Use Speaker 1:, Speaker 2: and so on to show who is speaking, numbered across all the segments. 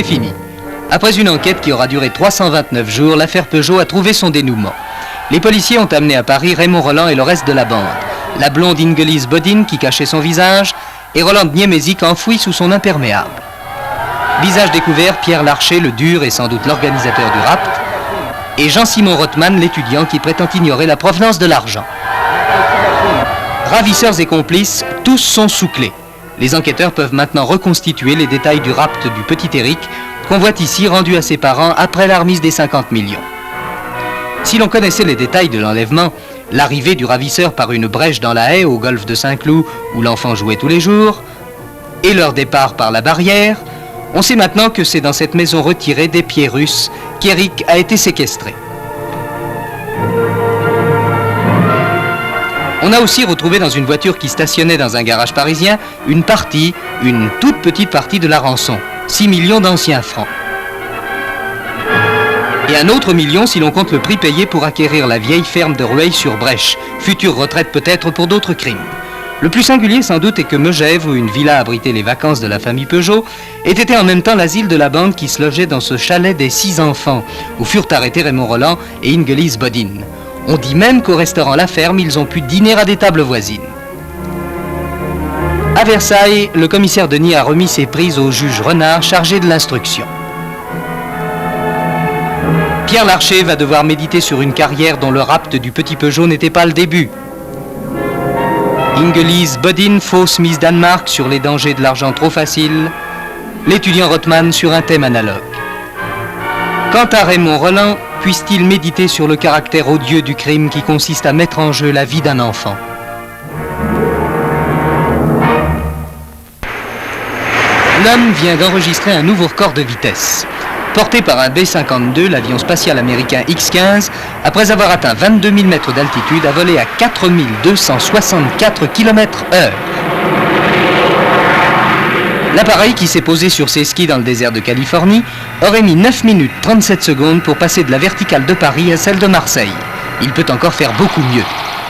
Speaker 1: c'est fini. Après une enquête qui aura duré 329 jours, l'affaire Peugeot a trouvé son dénouement. Les policiers ont amené à Paris Raymond Roland et le reste de la bande. La blonde Ingelise Bodin qui cachait son visage et Roland Niemesic enfoui sous son imperméable. Visage découvert, Pierre Larcher, le dur et sans doute l'organisateur du rapt, et Jean-Simon Rothman, l'étudiant qui prétend ignorer la provenance de l'argent. Ravisseurs et complices, tous sont sous clé. Les enquêteurs peuvent maintenant reconstituer les détails du rapt du petit Éric, qu'on voit ici rendu à ses parents après la remise des 50 millions. Si l'on connaissait les détails de l'enlèvement, l'arrivée du ravisseur par une brèche dans la haie au golfe de Saint-Cloud, où l'enfant jouait tous les jours, et leur départ par la barrière, on sait maintenant que c'est dans cette maison retirée des pieds russes qu'Éric a été séquestré. On a aussi retrouvé dans une voiture qui stationnait dans un garage parisien une toute petite partie de la rançon, 6 millions d'anciens francs. Et un autre million si l'on compte le prix payé pour acquérir la vieille ferme de Rueil-sur-Brèche, future retraite peut-être pour d'autres crimes. Le plus singulier sans doute est que Megève, où une villa abritait les vacances de la famille Peugeot, ait été en même temps l'asile de la bande qui se logeait dans ce chalet des 6 enfants, où furent arrêtés Raymond Roland et Ingelise Bodin. On dit même qu'au restaurant La Ferme, ils ont pu dîner à des tables voisines. À Versailles, le commissaire Denis a remis ses prises au juge Renard chargé de l'instruction. Pierre Larcher va devoir méditer sur une carrière dont le rapt du petit Peugeot n'était pas le début. Ingelise Bodin, fausse Miss Danemark sur les dangers de l'argent trop facile. L'étudiant Rothman sur un thème analogue. Quant à Raymond Roland, puisse-t-il méditer sur le caractère odieux du crime qui consiste à mettre en jeu la vie d'un enfant. L'homme vient d'enregistrer un nouveau record de vitesse. Porté par un B-52, l'avion spatial américain X-15, après avoir atteint 22 000 mètres d'altitude, a volé à 4 264 km/h. L'appareil, qui s'est posé sur ses skis dans le désert de Californie, aurait mis 9 minutes 37 secondes pour passer de la verticale de Paris à celle de Marseille. Il peut encore faire beaucoup mieux.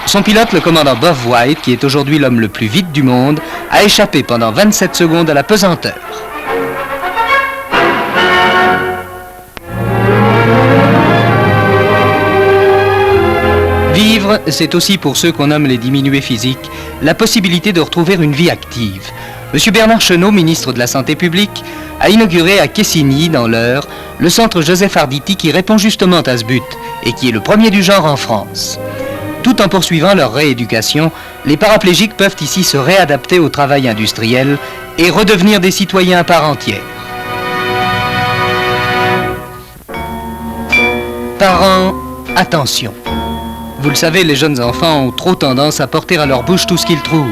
Speaker 1: Son pilote, le commandant Bob White, qui est aujourd'hui l'homme le plus vite du monde, a échappé pendant 27 secondes à la pesanteur. Vivre, c'est aussi pour ceux qu'on nomme les diminués physiques, la possibilité de retrouver une vie active. M. Bernard Chenot, ministre de la Santé publique, a inauguré à Quessigny, dans l'Eure, le centre Joseph Arditi qui répond justement à ce but et qui est le premier du genre en France. Tout en poursuivant leur rééducation, les paraplégiques peuvent ici se réadapter au travail industriel et redevenir des citoyens à part entière. Parents, attention. Vous le savez, les jeunes enfants ont trop tendance à porter à leur bouche tout ce qu'ils trouvent.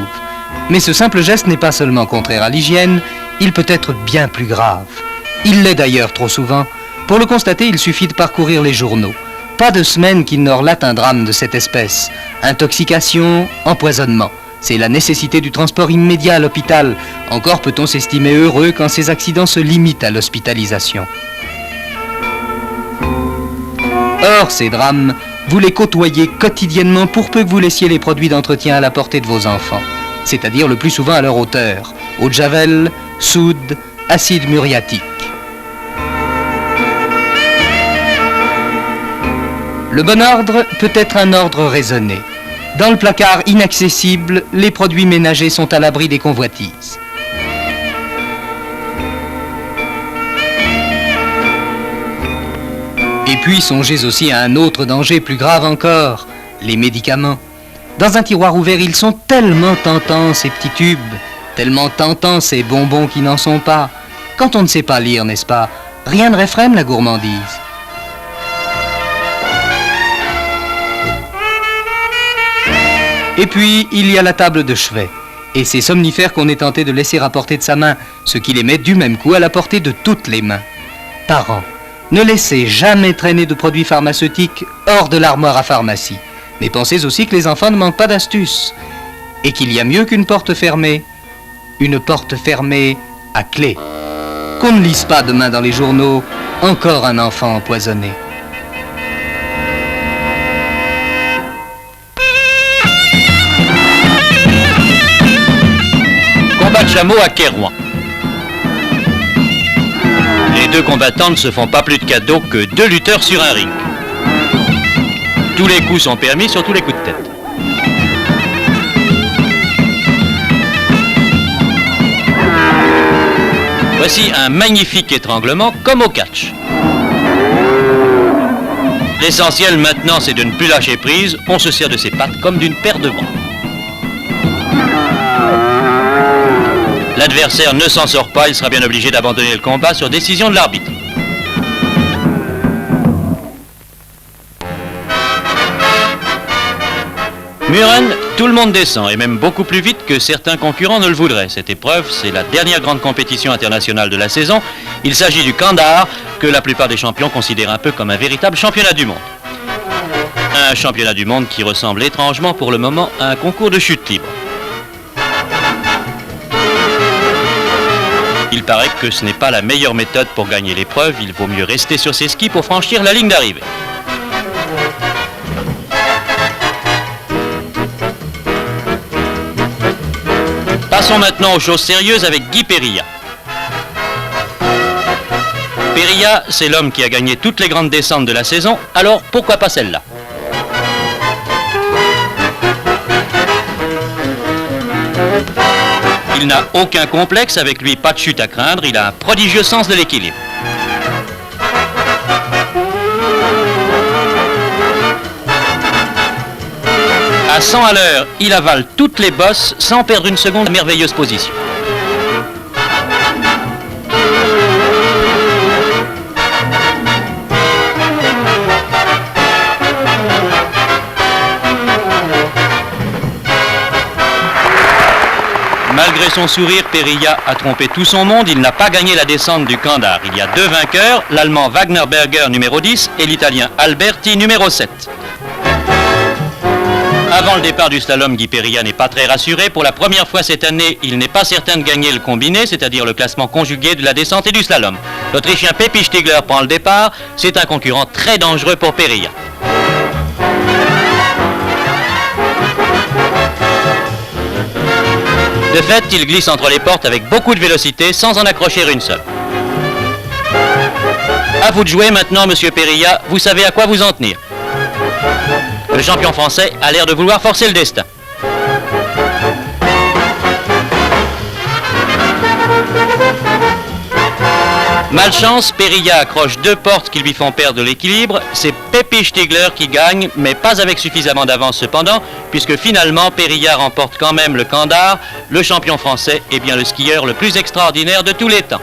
Speaker 1: Mais ce simple geste n'est pas seulement contraire à l'hygiène, il peut être bien plus grave. Il l'est d'ailleurs trop souvent. Pour le constater, il suffit de parcourir les journaux. Pas de semaine qu'il ne relate un drame de cette espèce. Intoxication, empoisonnement. C'est la nécessité du transport immédiat à l'hôpital. Encore peut-on s'estimer heureux quand ces accidents se limitent à l'hospitalisation. Or, ces drames, vous les côtoyez quotidiennement pour peu que vous laissiez les produits d'entretien à la portée de vos enfants. C'est-à-dire le plus souvent à leur hauteur. Eau de javel, soude, acide muriatique. Le bon ordre peut être un ordre raisonné. Dans le placard inaccessible, les produits ménagers sont à l'abri des convoitises. Et puis songez aussi à un autre danger plus grave encore, les médicaments. Dans un tiroir ouvert, ils sont tellement tentants, ces petits tubes, tellement tentants, ces bonbons qui n'en sont pas. Quand on ne sait pas lire, n'est-ce pas, rien ne réfrène la gourmandise. Et puis, il y a la table de chevet, et ces somnifères qu'on est tenté de laisser à portée de sa main, ce qui les met du même coup à la portée de toutes les mains. Parents, ne laissez jamais traîner de produits pharmaceutiques hors de l'armoire à pharmacie. Mais pensez aussi que les enfants ne manquent pas d'astuces, et qu'il y a mieux qu'une porte fermée, une porte fermée à clé. Qu'on ne lise pas demain dans les journaux, encore un enfant empoisonné.
Speaker 2: Combat de chameau à Kérouan. Les deux combattantes ne se font pas plus de cadeaux que deux lutteurs sur un ring. Tous les coups sont permis sur tous les coups de tête. Voici un magnifique étranglement comme au catch. L'essentiel maintenant, c'est de ne plus lâcher prise. On se sert de ses pattes comme d'une paire de bras. L'adversaire ne s'en sort pas, il sera bien obligé d'abandonner le combat sur décision de l'arbitre. Muren, tout le monde descend, et même beaucoup plus vite que certains concurrents ne le voudraient. Cette épreuve, c'est la dernière grande compétition internationale de la saison. Il s'agit du Kandahar, que la plupart des champions considèrent un peu comme un véritable championnat du monde. Un championnat du monde qui ressemble étrangement pour le moment à un concours de chute libre. Il paraît que ce n'est pas la meilleure méthode pour gagner l'épreuve, il vaut mieux rester sur ses skis pour franchir la ligne d'arrivée. Passons maintenant aux choses sérieuses avec Guy Périllat. Périllat, c'est l'homme qui a gagné toutes les grandes descentes de la saison, alors pourquoi pas celle-là? Il n'a aucun complexe, avec lui pas de chute à craindre, il a un prodigieux sens de l'équilibre. À 100 à l'heure, il avale toutes les bosses sans perdre une seconde de merveilleuse position. Malgré son sourire, Périllat a trompé tout son monde. Il n'a pas gagné la descente du Kandahar. Il y a deux vainqueurs, l'Allemand Wagner Berger numéro 10 et l'Italien Alberti numéro 7. Avant le départ du slalom, Guy Périllat n'est pas très rassuré. Pour la première fois cette année, il n'est pas certain de gagner le combiné, c'est-à-dire le classement conjugué de la descente et du slalom. L'Autrichien Peppi Stigler prend le départ. C'est un concurrent très dangereux pour Périllat. De fait, il glisse entre les portes avec beaucoup de vélocité sans en accrocher une seule. À vous de jouer maintenant, monsieur Périllat. Vous savez à quoi vous en tenir. Le champion français a l'air de vouloir forcer le destin. Malchance, Périllat accroche deux portes qui lui font perdre l'équilibre. C'est Peppi Stigler qui gagne, mais pas avec suffisamment d'avance cependant, puisque finalement Périllat remporte quand même le Kandahar. Le champion français est bien le skieur le plus extraordinaire de tous les temps.